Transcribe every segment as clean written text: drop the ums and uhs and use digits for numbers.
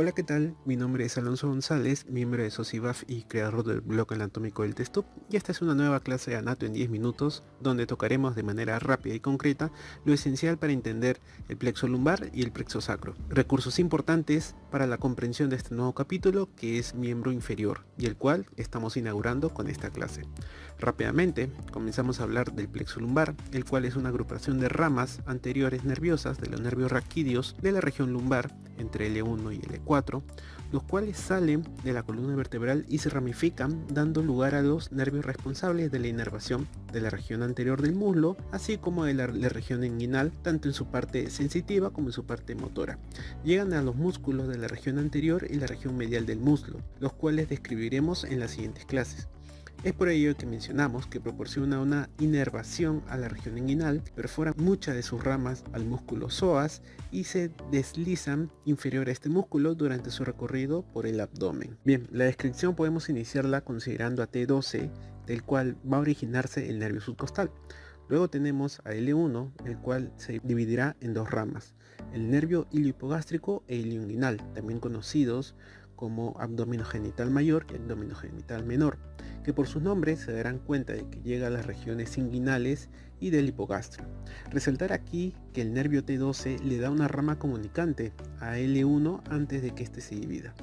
Hola, ¿qué tal? Mi nombre es Alonso González, miembro de Socibaf y creador del blog anatómico del Testub, y esta es una nueva clase de Anato en 10 minutos, donde tocaremos de manera rápida y concreta lo esencial para entender el plexo lumbar y el plexo sacro. Recursos importantes para la comprensión de este nuevo capítulo, que es miembro inferior, y el cual estamos inaugurando con esta clase. Rápidamente, comenzamos a hablar del plexo lumbar, el cual es una agrupación de ramas anteriores nerviosas de los nervios raquídeos de la región lumbar, entre L1 y L4, los cuales salen de la columna vertebral y se ramifican, dando lugar a los nervios responsables de la inervación de la región anterior del muslo, así como de la región inguinal, tanto en su parte sensitiva como en su parte motora. Llegan a los músculos de la región anterior y la región medial del muslo, los cuales describiremos en las siguientes clases. Es por ello que mencionamos que proporciona una inervación a la región inguinal, perfora muchas de sus ramas al músculo psoas y se deslizan inferior a este músculo durante su recorrido por el abdomen. Bien, la descripción podemos iniciarla considerando a T12, del cual va a originarse el nervio subcostal. Luego tenemos a L1, el cual se dividirá en dos ramas, el nervio iliohipogástrico e ilioinguinal, también conocidos como abdominogenital mayor y abdominogenital menor, que por sus nombres se darán cuenta de que llega a las regiones inguinales y del hipogastrio. Resaltar aquí que el nervio T12 le da una rama comunicante a L1 antes de que éste se divida.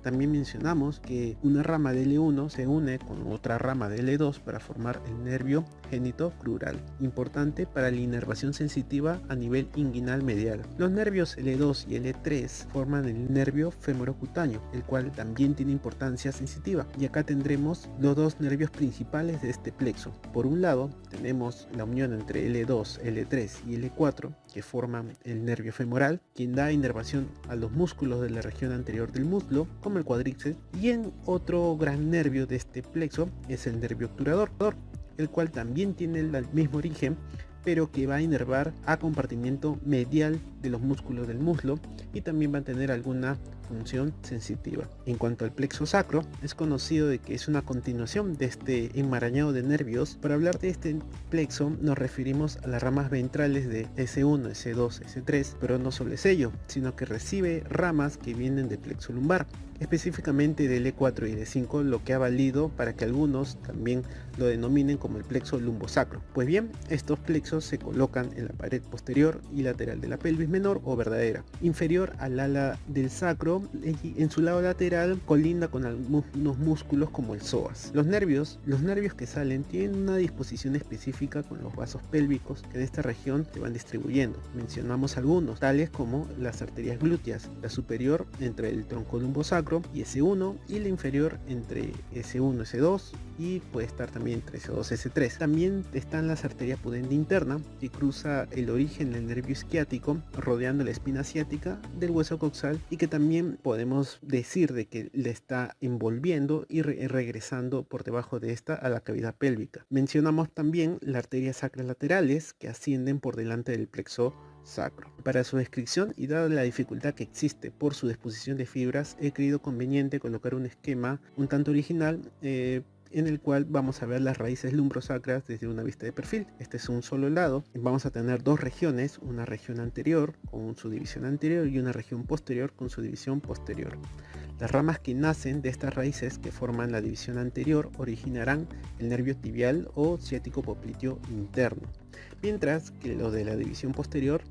También mencionamos que una rama de L1 se une con otra rama de L2 para formar el nervio genitocrural, importante para la inervación sensitiva a nivel inguinal medial. Los nervios L2 y L3 forman el nervio femorocutáneo, el cual también tiene importancia sensitiva. Y acá tendremos los dos nervios principales de este plexo. Por un lado, tenemos la unión entre L2, L3 y L4, que forman el nervio femoral, quien da inervación a los músculos de la región anterior del muslo, como el cuádriceps, y en otro gran nervio de este plexo es el nervio obturador, el cual también tiene el mismo origen, pero que va a inervar a compartimiento medial de los músculos del muslo y también va a tener alguna función sensitiva. En cuanto al plexo sacro, es conocido de que es una continuación de este enmarañado de nervios. Para hablar de este plexo nos referimos a las ramas ventrales de S1, S2, S3, pero no solo es ello, sino que recibe ramas que vienen del plexo lumbar, específicamente del E4 y D5, lo que ha valido para que algunos también lo denominen como el plexo lumbosacro. Pues bien, estos plexos se colocan en la pared posterior y lateral de la pelvis menor o verdadera, inferior al ala del sacro, y en su lado lateral colinda con algunos músculos como el psoas. Los nervios que salen tienen una disposición específica con los vasos pélvicos que en esta región se van distribuyendo. Mencionamos algunos, tales como las arterias glúteas, la superior entre el tronco lumbosacro y S1 y la inferior entre S1, S2 y puede estar también entre S2, S3. También están las arterias pudenda interna, que cruza el origen del nervio isquiático rodeando la espina ciática del hueso coxal y que también podemos decir de que le está envolviendo y regresando por debajo de esta a la cavidad pélvica. Mencionamos también las arterias sacras laterales que ascienden por delante del plexo sacro. Para su descripción y dada la dificultad que existe por su disposición de fibras, he creído conveniente colocar un esquema un tanto original en el cual vamos a ver las raíces lumbrosacras desde una vista de perfil. Este es un solo lado. Vamos a tener dos regiones, una región anterior con su división anterior y una región posterior con su división posterior. Las ramas que nacen de estas raíces que forman la división anterior originarán el nervio tibial o ciático popliteo interno, mientras que los de la división posterior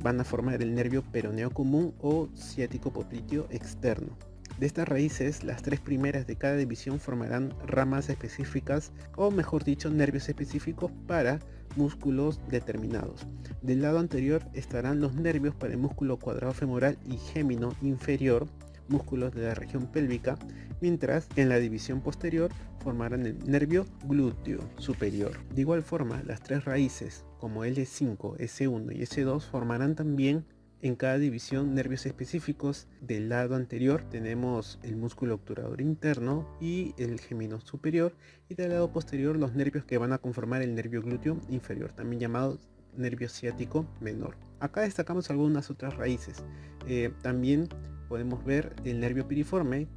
van a formar el nervio peroneo común o ciático popliteo externo. De estas raíces, las tres primeras de cada división formarán ramas específicas, o mejor dicho, nervios específicos para músculos determinados. Del lado anterior estarán los nervios para el músculo cuadrado femoral y gémino inferior, músculos de la región pélvica, mientras en la división posterior formarán el nervio glúteo superior. De igual forma, las tres raíces como L5, S1 y S2 formarán también en cada división nervios específicos. Del lado anterior tenemos el músculo obturador interno y el gémino superior, y del lado posterior los nervios que van a conformar el nervio glúteo inferior, también llamado nervio ciático menor. Acá destacamos algunas otras raíces. También podemos ver el nervio piriforme,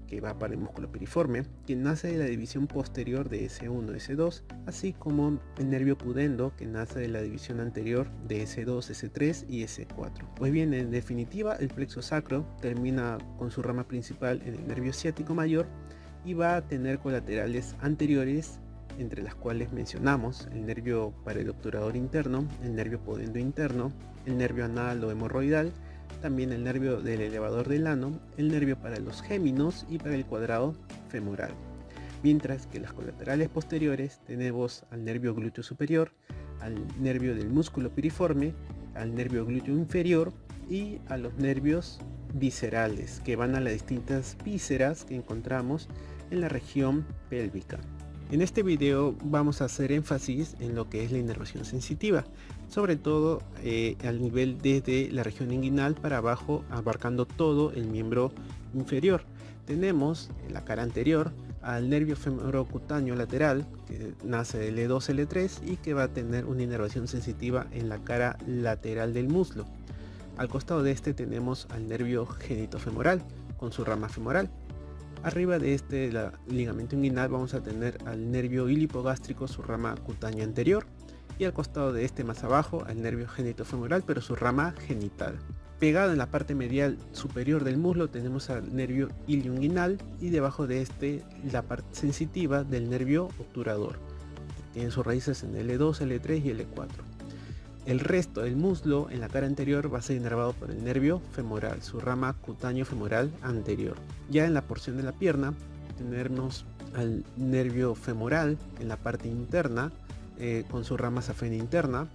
que va para el músculo piriforme, que nace de la división posterior de S1, S2, así como el nervio pudendo, que nace de la división anterior de S2, S3 y S4. Pues bien, en definitiva, el plexo sacro termina con su rama principal en el nervio ciático mayor y va a tener colaterales anteriores, entre las cuales mencionamos el nervio para el obturador interno, el nervio pudendo interno, el nervio anal o hemorroidal, también el nervio del elevador del ano, el nervio para los géminos y para el cuadrado femoral. Mientras que las colaterales posteriores tenemos al nervio glúteo superior, al nervio del músculo piriforme, al nervio glúteo inferior y a los nervios viscerales, que van a las distintas vísceras que encontramos en la región pélvica. En este video vamos a hacer énfasis en lo que es la inervación sensitiva, sobre todo al nivel desde la región inguinal para abajo, abarcando todo el miembro inferior. Tenemos en la cara anterior al nervio femorocutáneo lateral, que nace del E2, L3 y que va a tener una inervación sensitiva en la cara lateral del muslo. Al costado de este tenemos al nervio genitofemoral con su rama femoral. Arriba de este ligamento inguinal vamos a tener al nervio ilipogástrico, su rama cutánea anterior, y al costado de este más abajo al nervio genitofemoral, pero su rama genital. Pegado en la parte medial superior del muslo tenemos al nervio ilioinguinal y debajo de este la parte sensitiva del nervio obturador. Tiene sus raíces en L2, L3 y L4. El resto del muslo en la cara anterior va a ser inervado por el nervio femoral, su rama cutáneo femoral anterior. Ya en la porción de la pierna tenemos al nervio femoral en la parte interna con su rama safena interna.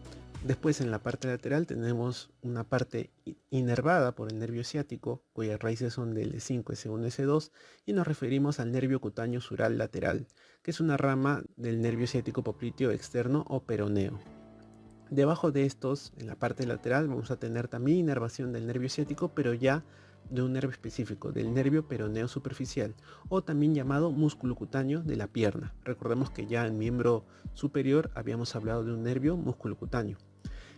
Después en la parte lateral tenemos una parte inervada por el nervio ciático, cuyas raíces son del E5, S1, S2, y nos referimos al nervio cutáneo sural lateral, que es una rama del nervio ciático popliteo externo o peroneo. Debajo de estos, en la parte lateral, vamos a tener también inervación del nervio ciático, pero ya de un nervio específico, del nervio peroneo superficial, o también llamado músculo cutáneo de la pierna. Recordemos que ya en miembro superior habíamos hablado de un nervio músculo cutáneo.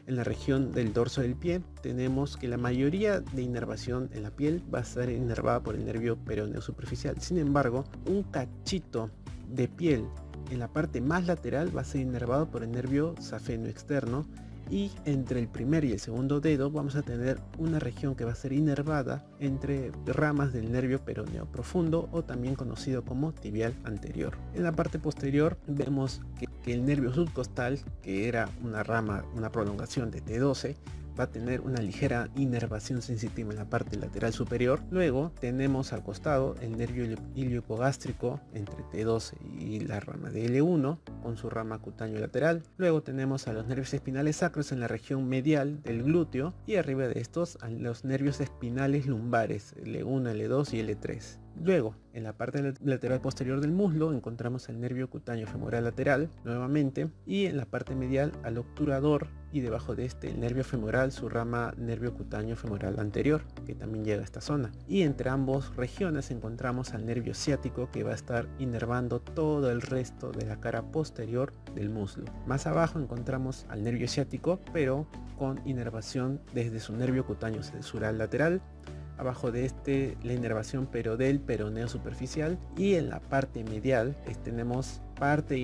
En la región del dorso del pie tenemos que la mayoría de inervación en la piel va a estar inervada por el nervio peroneo superficial. Sin embargo, un cachito de piel en la parte más lateral va a ser inervado por el nervio safeno externo, y entre el primer y el segundo dedo vamos a tener una región que va a ser inervada entre ramas del nervio peroneo profundo, o también conocido como tibial anterior. En la parte posterior vemos que el nervio subcostal, que era una rama, una prolongación de T12, va a tener una ligera inervación sensitiva en la parte lateral superior. Luego tenemos al costado el nervio iliohipogástrico entre T12 y la rama de L1 con su rama cutáneo lateral. Luego tenemos a los nervios espinales sacros en la región medial del glúteo, y arriba de estos a los nervios espinales lumbares L1, L2 y L3. Luego, en la parte lateral posterior del muslo encontramos el nervio cutáneo femoral lateral nuevamente, y en la parte medial al obturador, y debajo de este el nervio femoral, su rama nervio cutáneo femoral anterior, que también llega a esta zona. Y entre ambas regiones encontramos al nervio ciático, que va a estar inervando todo el resto de la cara posterior del muslo. Más abajo encontramos al nervio ciático, pero con inervación desde su nervio cutáneo sural lateral. Abajo de este la inervación pero del peroneo superficial, y en la parte medial tenemos parte de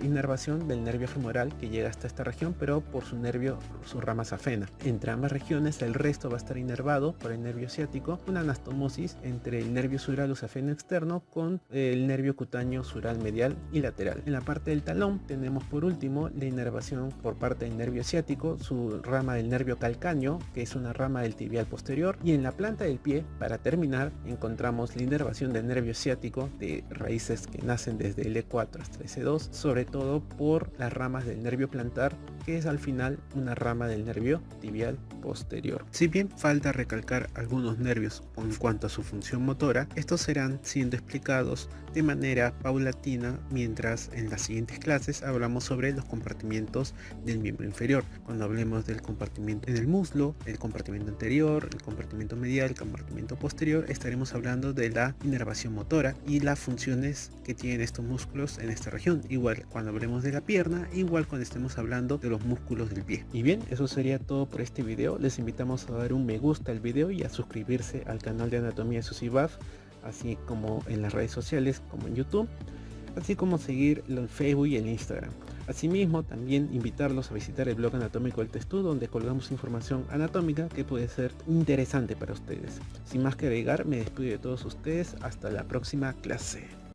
inervación del nervio femoral, que llega hasta esta región, pero por su nervio, su rama safena. Entre ambas regiones el resto va a estar inervado por el nervio ciático, una anastomosis entre el nervio sural o safeno externo con el nervio cutáneo sural medial y lateral. En la parte del talón tenemos por último la inervación por parte del nervio ciático, su rama del nervio calcáneo, que es una rama del tibial posterior, y en la planta del pie, para terminar, encontramos la inervación del nervio ciático de raíces que nacen desde el E4 hasta S2, sobre todo por las ramas del nervio plantar, que es al final una rama del nervio tibial posterior. Si bien falta recalcar algunos nervios en cuanto a su función motora, estos serán siendo explicados de manera paulatina, mientras en las siguientes clases hablamos sobre los compartimientos del miembro inferior. Cuando hablemos del compartimiento en el muslo, el compartimiento anterior, el compartimiento medial, el compartimiento posterior, estaremos hablando de la inervación motora y las funciones que tienen estos músculos en esta región. Igual cuando hablemos de la pierna, igual cuando estemos hablando de los músculos del pie. Y bien, eso sería todo por este video. Les invitamos a dar un me gusta al video y a suscribirse al canal de Anatomía de Susibaf, así como en las redes sociales como en YouTube, así como seguir el Facebook y el Instagram. Asimismo, también invitarlos a visitar el blog anatómico del Testú, donde colgamos información anatómica que puede ser interesante para ustedes. Sin más que agregar, me despido de todos ustedes. Hasta la próxima clase.